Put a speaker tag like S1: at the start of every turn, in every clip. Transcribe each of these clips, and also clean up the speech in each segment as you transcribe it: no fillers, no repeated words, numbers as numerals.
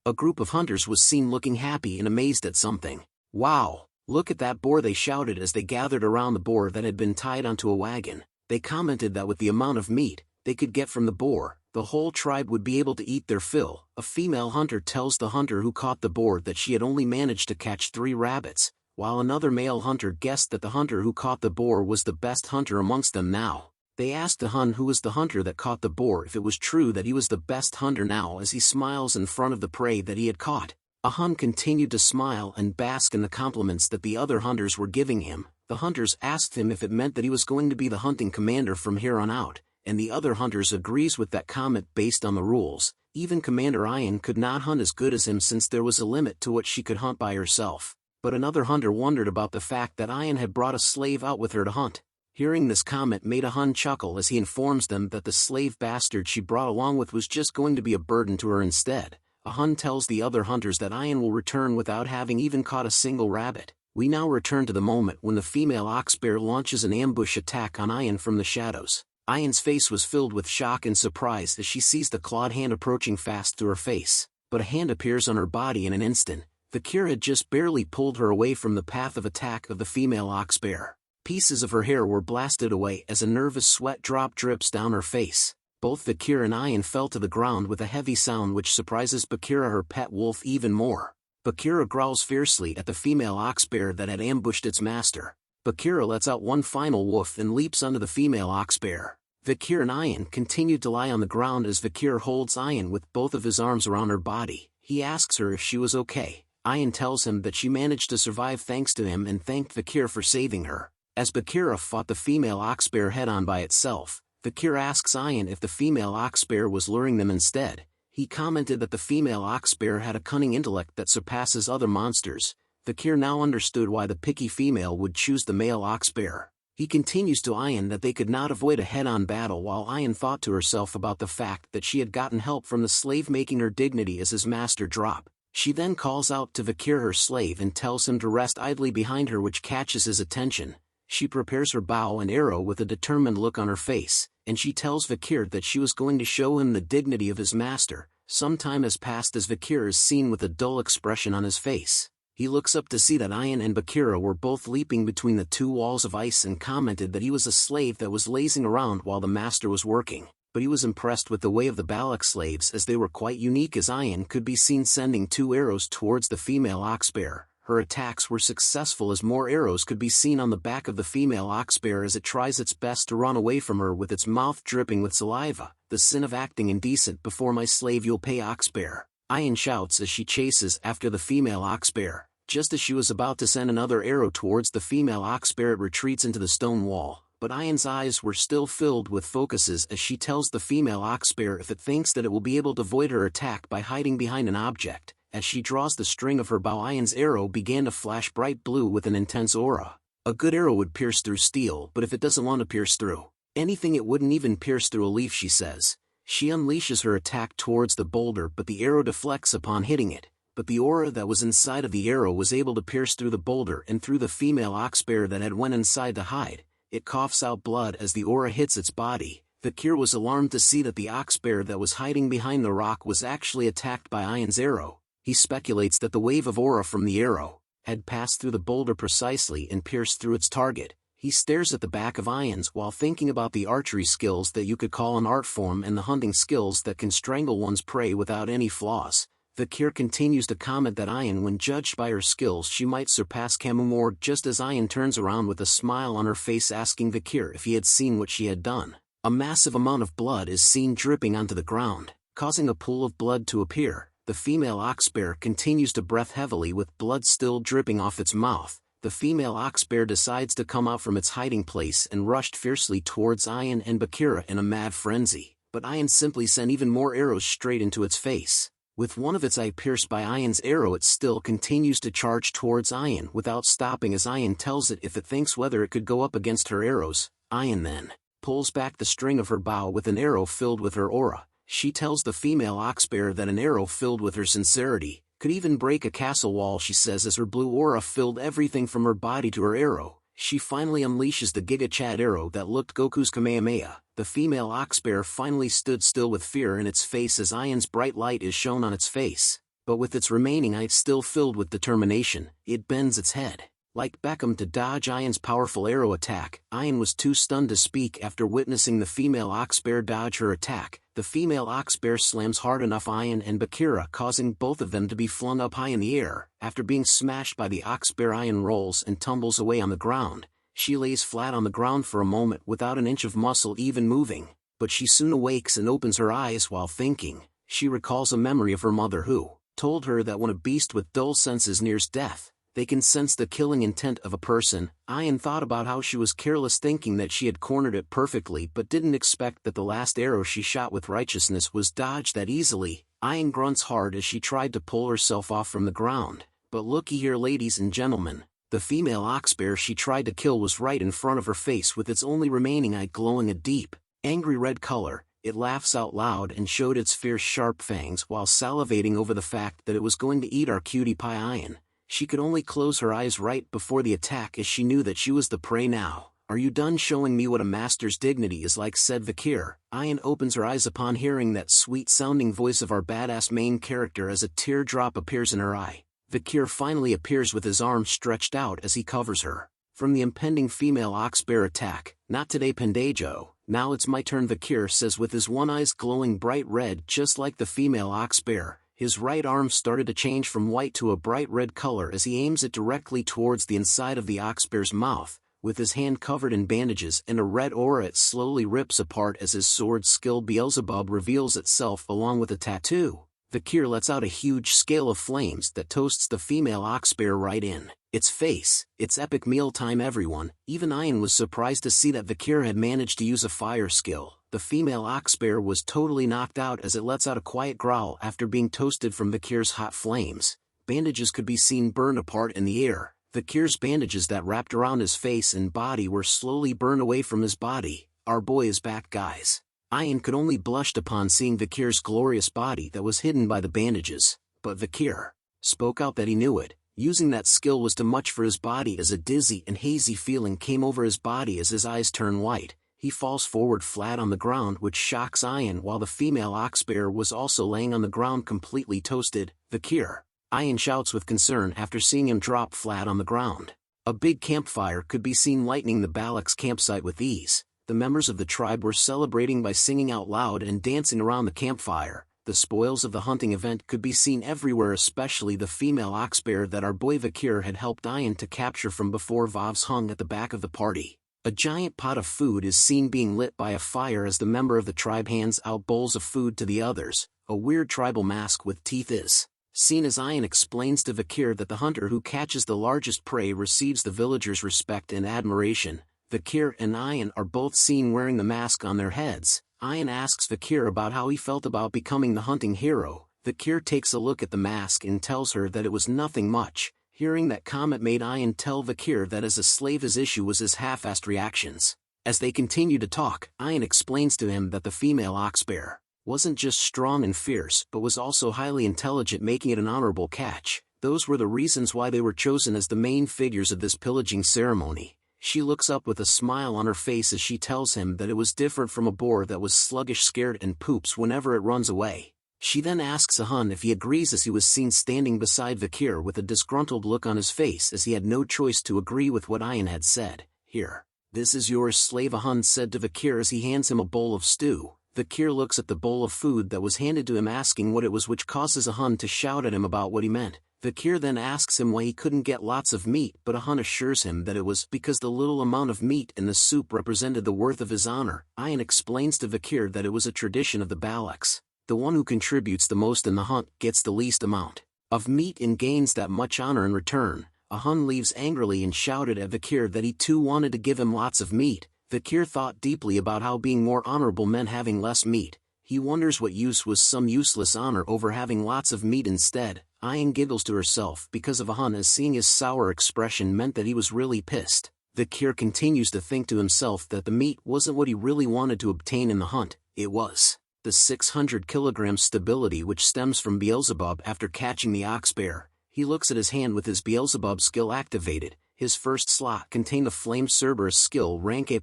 S1: A group of hunters was seen looking happy and amazed at something. "Wow, look at that boar," they shouted as they gathered around the boar that had been tied onto a wagon. They commented that with the amount of meat they could get from the boar, the whole tribe would be able to eat their fill. A female hunter tells the hunter who caught the boar that she had only managed to catch 3 rabbits, while another male hunter guessed that the hunter who caught the boar was the best hunter amongst them now. They asked the Hun who was the hunter that caught the boar if it was true that he was the best hunter now, as he smiles in front of the prey that he had caught. A Hun continued to smile and bask in the compliments that the other hunters were giving him. The hunters asked him if it meant that he was going to be the hunting commander from here on out, and the other hunters agrees with that comment based on the rules. Even Commander Ayan could not hunt as good as him since there was a limit to what she could hunt by herself. But another hunter wondered about the fact that Ayan had brought a slave out with her to hunt. Hearing this comment made a Hun chuckle as he informs them that the slave bastard she brought along with was just going to be a burden to her instead. A Hun tells the other hunters that Ayan will return without having even caught a single rabbit. We now return to the moment when the female ox bear launches an ambush attack on Ayan from the shadows. Ayan's face was filled with shock and surprise as she sees the clawed hand approaching fast to her face. But a hand appears on her body in an instant. Vikir had just barely pulled her away from the path of attack of the female ox bear. Pieces of her hair were blasted away as a nervous sweat drop drips down her face. Both Bakira and Ayan fell to the ground with a heavy sound which surprises Bakira, her pet wolf, even more. Bakira growls fiercely at the female ox bear that had ambushed its master. Bakira lets out one final woof and leaps onto the female ox bear. Vikir and Ayan continued to lie on the ground as Vikir holds Ayan with both of his arms around her body. He asks her if she was okay. Ayan tells him that she managed to survive thanks to him and thanked Vikir for saving her. As Bakira fought the female ox bear head-on by itself, Vikir asks Ayan if the female ox bear was luring them instead. He commented that the female ox bear had a cunning intellect that surpasses other monsters. Vikir now understood why the picky female would choose the male ox bear. He continues to Ayan that they could not avoid a head-on battle, while Ayan thought to herself about the fact that she had gotten help from the slave, making her dignity as his master drop. She then calls out to Vikir, her slave, and tells him to rest idly behind her, which catches his attention. She prepares her bow and arrow with a determined look on her face, and she tells Vikir that she was going to show him the dignity of his master. Some time has passed as Vikir is seen with a dull expression on his face. He looks up to see that Ayan and Bakira were both leaping between the 2 walls of ice and commented that he was a slave that was lazing around while the master was working. But he was impressed with the way of the Balak slaves, as they were quite unique, as Ayan could be seen sending 2 arrows towards the female ox bear. Her attacks were successful as more arrows could be seen on the back of the female ox bear as it tries its best to run away from her with its mouth dripping with saliva. "The sin of acting indecent before my slave you'll pay, ox bear," Ayan shouts as she chases after the female ox bear. Just as she was about to send another arrow towards the female ox bear, it retreats into the stone wall. But Ayan's eyes were still filled with focuses as she tells the female ox bear if it thinks that it will be able to avoid her attack by hiding behind an object. As she draws the string of her bow, Ayan's arrow began to flash bright blue with an intense aura. A good arrow would pierce through steel, but if it doesn't want to pierce through anything, it wouldn't even pierce through a leaf, she says. She unleashes her attack towards the boulder, but the arrow deflects upon hitting it. But the aura that was inside of the arrow was able to pierce through the boulder and through the female ox bear that had went inside to hide. It coughs out blood as the aura hits its body. Vikir was alarmed to see that the ox bear that was hiding behind the rock was actually attacked by Ayan's arrow. He speculates that the wave of aura from the arrow had passed through the boulder precisely and pierced through its target. He stares at the back of Ayan's while thinking about the archery skills that you could call an art form and the hunting skills that can strangle one's prey without any flaws. Vikir continues to comment that Ayan, when judged by her skills, she might surpass Kamumor, just as Ayan turns around with a smile on her face asking Vikir if he had seen what she had done. A massive amount of blood is seen dripping onto the ground, causing a pool of blood to appear. The female ox bear continues to breath heavily with blood still dripping off its mouth. The female ox bear decides to come out from its hiding place and rushed fiercely towards Ayan and Bakira in a mad frenzy. But Ayan simply sent even more arrows straight into its face. With one of its eye pierced by Ayan's arrow, it still continues to charge towards Ayan without stopping as Ayan tells it if it thinks whether it could go up against her arrows. Ayan then pulls back the string of her bow with an arrow filled with her aura. She tells the female ox bear that an arrow filled with her sincerity could even break a castle wall, she says, as her blue aura filled everything from her body to her arrow. She finally unleashes the Giga Chad arrow that looked Goku's Kamehameha. The female ox bear finally stood still with fear in its face as Ayan's bright light is shown on its face. but with its remaining eye still filled with determination, it bends its head. Like Beckham to dodge Ian's powerful arrow attack, Ian was too stunned to speak after witnessing the female ox bear dodge her attack. The female ox bear slams hard enough Ian and Bakira, causing both of them to be flung up high in the air. After being smashed by the ox bear, Ian rolls and tumbles away on the ground. She lays flat on the ground for a moment without an inch of muscle even moving, but she soon awakes and opens her eyes while thinking. She recalls a memory of her mother who told her that when a beast with dull senses nears death, they can sense the killing intent of a person. Ian thought about how she was careless, thinking that she had cornered it perfectly, but didn't expect that the last arrow she shot with righteousness was dodged that easily. Ian grunts hard as she tried to pull herself off from the ground. But looky here, ladies and gentlemen, the female ox bear she tried to kill was right in front of her face, with its only remaining eye glowing a deep, angry red color. It laughs out loud and showed its fierce sharp fangs while salivating over the fact that it was going to eat our cutie pie Ian. She could only close her eyes right before the attack as she knew that she was the prey now. "Are you done showing me what a master's dignity is like?" said Vikir. Ian opens her eyes upon hearing that sweet-sounding voice of our badass main character as a teardrop appears in her eye. Vikir finally appears with his arms stretched out as he covers her from the impending female ox bear attack. "Not today, Pendejo. Now it's my turn," Vikir says with his one eye glowing bright red just like the female ox bear. His right arm started to change from white to a bright red color as he aims it directly towards the inside of the ox bear's mouth. With his hand covered in bandages and a red aura, it slowly rips apart as his sword skill Beelzebub reveals itself along with a tattoo. Vikir lets out a huge scale of flames that toasts the female ox bear right in its face. It's epic mealtime, everyone. Even Ian was surprised to see that Vikir had managed to use a fire skill. The female ox bear was totally knocked out as it lets out a quiet growl after being toasted from Vikir's hot flames. Bandages could be seen burned apart in the air. Vikir's bandages that wrapped around his face and body were slowly burned away from his body. "Our boy is back, guys." Ian could only blush upon seeing Vikir's glorious body that was hidden by the bandages, but Vikir spoke out that he knew it. Using that skill was too much for his body as a dizzy and hazy feeling came over his body as his eyes turn white. He falls forward flat on the ground, which shocks Ian, while the female ox bear was also laying on the ground completely toasted. "Vikir!" Ian shouts with concern after seeing him drop flat on the ground. A big campfire could be seen lighting the Balak's campsite with ease. The members of the tribe were celebrating by singing out loud and dancing around the campfire. The spoils of the hunting event could be seen everywhere, especially the female ox bear that our boy Vikir had helped Ian to capture from before. Vavs hung at the back of the party. A giant pot of food is seen being lit by a fire as the member of the tribe hands out bowls of food to the others. A weird tribal mask with teeth is seen as Ian explains to Vikir that the hunter who catches the largest prey receives the villagers' respect and admiration. Vikir and Ian are both seen wearing the mask on their heads. Ian asks Vikir about how he felt about becoming the hunting hero. Vikir takes a look at the mask and tells her that it was nothing much. Hearing that comment made Ian tell Vikir that as a slave his issue was his half-assed reactions. As they continue to talk, Ian explains to him that the female ox bear wasn't just strong and fierce but was also highly intelligent, making it an honorable catch. Those were the reasons why they were chosen as the main figures of this pillaging ceremony. She looks up with a smile on her face as she tells him that it was different from a boar that was sluggish, scared, and poops whenever it runs away. She then asks Ahun if he agrees, as he was seen standing beside Vikir with a disgruntled look on his face as he had no choice to agree with what Ian had said. "Here, this is yours, slave," Ahun said to Vikir as he hands him a bowl of stew. Vikir looks at the bowl of food that was handed to him, asking what it was, which causes Ahun to shout at him about what he meant. Vikir then asks him why he couldn't get lots of meat, but Ahun assures him that it was because the little amount of meat in the soup represented the worth of his honor. Ian explains to Vikir that it was a tradition of the Balaks. The one who contributes the most in the hunt gets the least amount of meat and gains that much honor in return. Ahun leaves angrily and shouted at Vikir that he too wanted to give him lots of meat. Vikir thought deeply about how being more honorable meant having less meat. He wonders what use was some useless honor over having lots of meat instead. Ian giggles to herself because of Ahun, as seeing his sour expression meant that he was really pissed. Vikir continues to think to himself that the meat wasn't what he really wanted to obtain in the hunt. It was the 600 kilograms stability which stems from Beelzebub after catching the ox bear. He looks at his hand with his Beelzebub skill activated. His first slot contained the Flame Cerberus skill rank A+,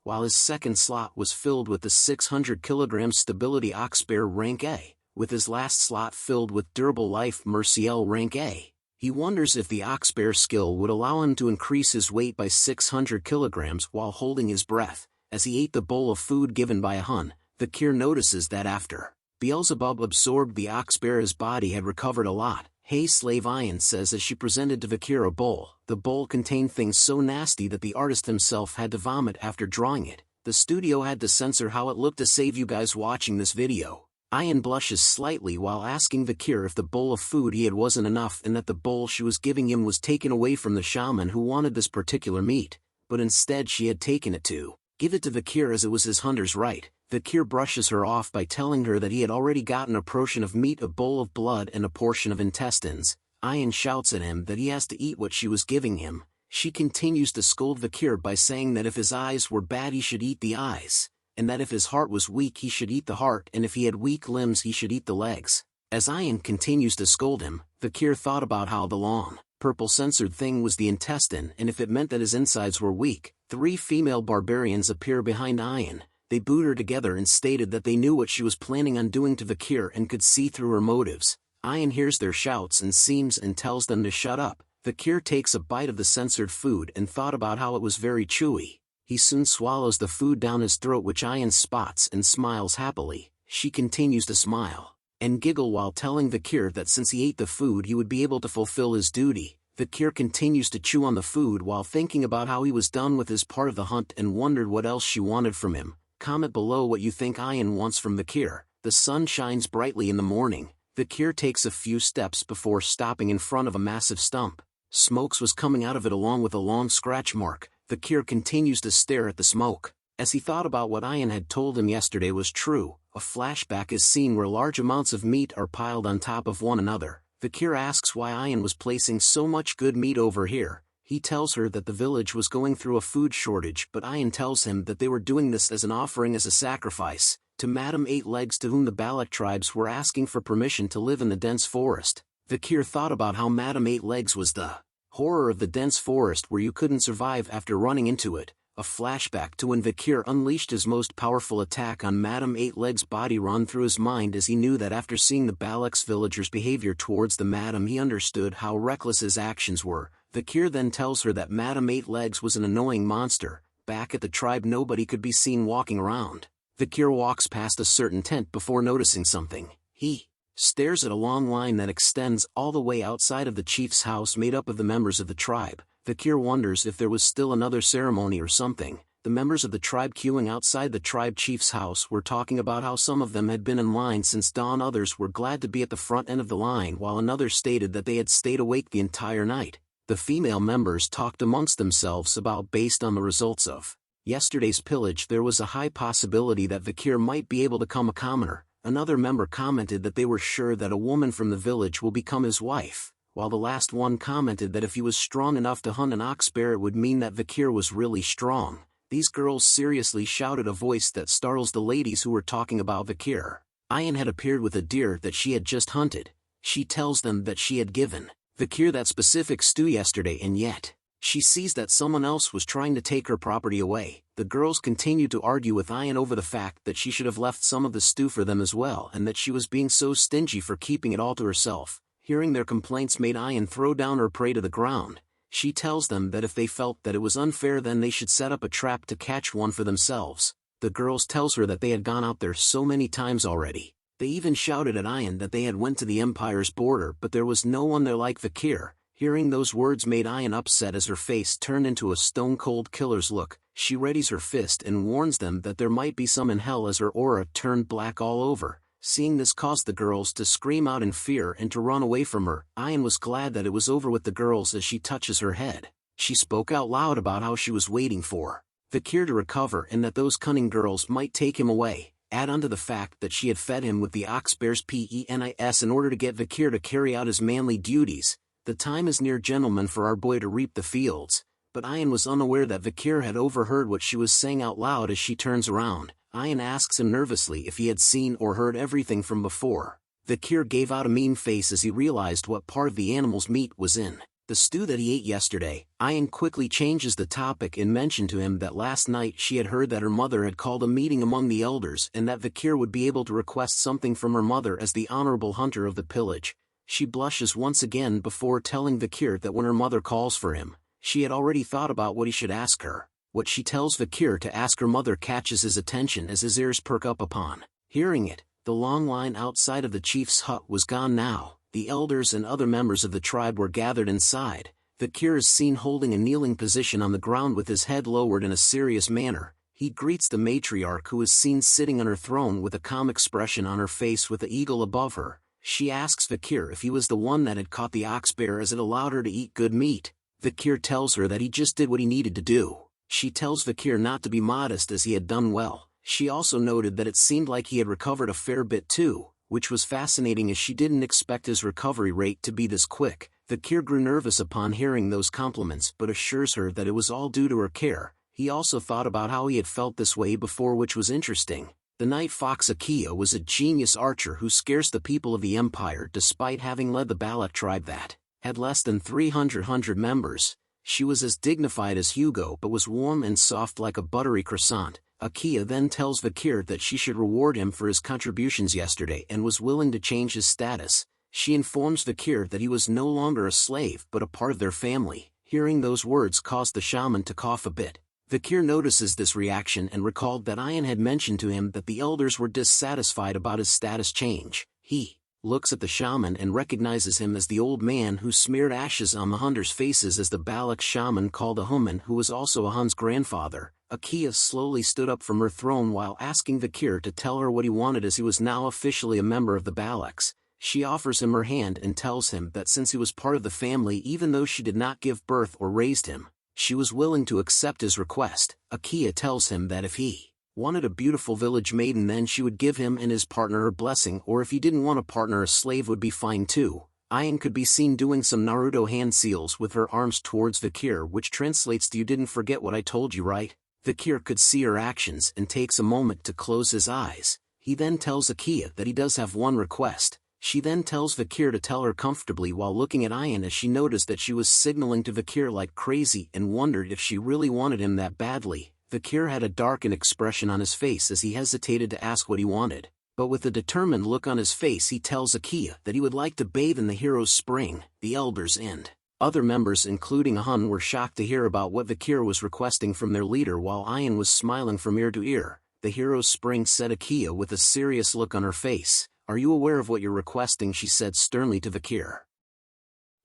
S1: while his second slot was filled with the 600 kilograms stability ox bear rank A. with his last slot filled with durable life Merciel rank A. He wonders if the ox bear skill would allow him to increase his weight by 600 kilograms while holding his breath. As he ate the bowl of food given by a Hun, Vikir notices that after Beelzebub absorbed the ox bear his body had recovered a lot. Hey slave, Ian says as she presented to Vikir a bowl. The bowl contained things so nasty that the artist himself had to vomit after drawing it. The studio had to censor how it looked to save you guys watching this video. Ian blushes slightly while asking Vikir if the bowl of food he had wasn't enough and that the bowl she was giving him was taken away from the shaman who wanted this particular meat, but instead she had taken it to give it to Vikir as it was his hunter's right. Vikir brushes her off by telling her that he had already gotten a portion of meat, a bowl of blood and a portion of intestines. Ian shouts at him that he has to eat what she was giving him. She continues to scold Vikir by saying that if his eyes were bad he should eat the eyes, and that if his heart was weak he should eat the heart, and if he had weak limbs he should eat the legs. As Ian continues to scold him, Vikir thought about how the long, purple censored thing was the intestine, and if it meant that his insides were weak. 3 female barbarians appear behind Ian. They booed her together and stated that they knew what she was planning on doing to Vikir and could see through her motives. Ian hears their shouts and seems and tells them to shut up. Vikir takes a bite of the censored food and thought about how it was very chewy. He soon swallows the food down his throat, which Ian spots and smiles happily. She continues to smile and giggle while telling Vikir that since he ate the food he would be able to fulfill his duty. Vikir continues to chew on the food while thinking about how he was done with his part of the hunt and wondered what else she wanted from him. Comment below what you think Ian wants from Vikir. The sun shines brightly in the morning. Vikir takes a few steps before stopping in front of a massive stump. Smoke was coming out of it along with a long scratch mark. Vikir continues to stare at the smoke. As he thought about what Ian had told him yesterday was true, a flashback is seen where large amounts of meat are piled on top of one another. Vikir asks why Ian was placing so much good meat over here. He tells her that the village was going through a food shortage, but Ian tells him that they were doing this as an offering, as a sacrifice, to Madame Eight Legs, to whom the Balak tribes were asking for permission to live in the dense forest. Vikir thought about how Madame Eight Legs was the horror of the dense forest where you couldn't survive after running into it. A flashback to when Vikir unleashed his most powerful attack on Madame Eight Legs' body ran through his mind as he knew that after seeing the Balak's villagers' behavior towards the Madame he understood how reckless his actions were. Vikir then tells her that Madame Eight Legs was an annoying monster. Back at the tribe nobody could be seen walking around. Vikir walks past a certain tent before noticing something. He stares at a long line that extends all the way outside of the chief's house made up of the members of the tribe. Vikir wonders if there was still another ceremony or something. The members of the tribe queuing outside the tribe chief's house were talking about how some of them had been in line since dawn, others were glad to be at the front end of the line, while another stated that they had stayed awake the entire night. The female members talked amongst themselves about based on the results of yesterday's pillage there was a high possibility that Vikir might be able to become a commoner. Another member commented that they were sure that a woman from the village will become his wife, while the last one commented that if he was strong enough to hunt an ox bear it would mean that Vikir was really strong. These girls seriously shouted a voice that startles the ladies who were talking about Vikir. Ian had appeared with a deer that she had just hunted. She tells them that she had given Vikir that specific stew yesterday, and yet she sees that someone else was trying to take her property away. The girls continue to argue with Ian over the fact that she should have left some of the stew for them as well, and that she was being so stingy for keeping it all to herself. Hearing their complaints made Ian throw down her prey to the ground. She tells them that if they felt that it was unfair then they should set up a trap to catch one for themselves. The girls tells her that they had gone out there so many times already. They even shouted at Ian that they had went to the Empire's border but there was no one there like Vikir. Hearing those words made Ian upset as her face turned into a stone-cold killer's look. She readies her fist and warns them that there might be some in hell as her aura turned black all over. Seeing this caused the girls to scream out in fear and to run away from her. Ian was glad that it was over with the girls as she touches her head. She spoke out loud about how she was waiting for Vikir to recover and that those cunning girls might take him away. Add on to the fact that she had fed him with the ox bear's penis in order to get Vikir to carry out his manly duties. The time is near, gentlemen, for our boy to reap the fields. But Ian was unaware that Vikir had overheard what she was saying out loud as she turns around. Ian asks him nervously if he had seen or heard everything from before. Vikir gave out a mean face as he realized what part of the animal's meat was in The stew that he ate yesterday. Ayan quickly changes the topic and mentioned to him that last night she had heard that her mother had called a meeting among the elders and that Vikir would be able to request something from her mother as the honorable hunter of the pillage. She blushes once again before telling Vikir that when her mother calls for him, she had already thought about what he should ask her. What she tells Vikir to ask her mother catches his attention as his ears perk up upon hearing it. The long line outside of the chief's hut was gone now. The elders and other members of the tribe were gathered inside. Vikir is seen holding a kneeling position on the ground with his head lowered in a serious manner. He greets the matriarch, who is seen sitting on her throne with a calm expression on her face with the eagle above her. She asks Vikir if he was the one that had caught the ox bear as it allowed her to eat good meat. Vikir tells her that he just did what he needed to do. She tells Vikir not to be modest as he had done well. She also noted that it seemed like he had recovered a fair bit too, which was fascinating as she didn't expect his recovery rate to be this quick. Vikir grew nervous upon hearing those compliments but assures her that it was all due to her care. He also thought about how he had felt this way before, which was interesting. The night fox Akia was a genius archer who scares the people of the empire despite having led the Balak tribe that had less than 300 members. She was as dignified as Hugo but was warm and soft like a buttery croissant. Akia then tells Vikir that she should reward him for his contributions yesterday and was willing to change his status. She informs Vikir that he was no longer a slave but a part of their family. Hearing those words caused the shaman to cough a bit. Vikir notices this reaction and recalled that Ayan had mentioned to him that the elders were dissatisfied about his status change. He looks at the shaman and recognizes him as the old man who smeared ashes on the hunters' faces as the Balak shaman called a Human, who was also a Hun's grandfather. Akia slowly stood up from her throne while asking Vikir to tell her what he wanted, as he was now officially a member of the Balaks. She offers him her hand and tells him that since he was part of the family, even though she did not give birth or raised him, she was willing to accept his request. Akia tells him that if he wanted a beautiful village maiden, then she would give him and his partner her blessing, or if he didn't want a partner, a slave would be fine too. Ayan could be seen doing some Naruto hand seals with her arms towards Vikir, which translates to "You didn't forget what I told you, right?" Vikir could see her actions and takes a moment to close his eyes. He then tells Akia that he does have one request. She then tells Vikir to tell her comfortably while looking at Ayan, as she noticed that she was signaling to Vikir like crazy and wondered if she really wanted him that badly. Vikir had a darkened expression on his face as he hesitated to ask what he wanted, but with a determined look on his face he tells Akia that he would like to bathe in the hero's spring. The elders and other members, including Hun, were shocked to hear about what Vikir was requesting from their leader, while Ayan was smiling from ear to ear. "The hero's spring," said Akia with a serious look on her face. "Are you aware of what you're requesting?" she said sternly to Vikir.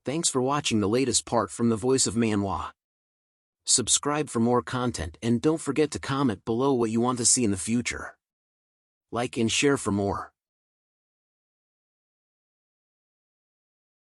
S1: Thanks for watching the latest part from the voice of Manhwa. Subscribe for more content and don't forget to comment below what you want to see in the future. Like and share for more.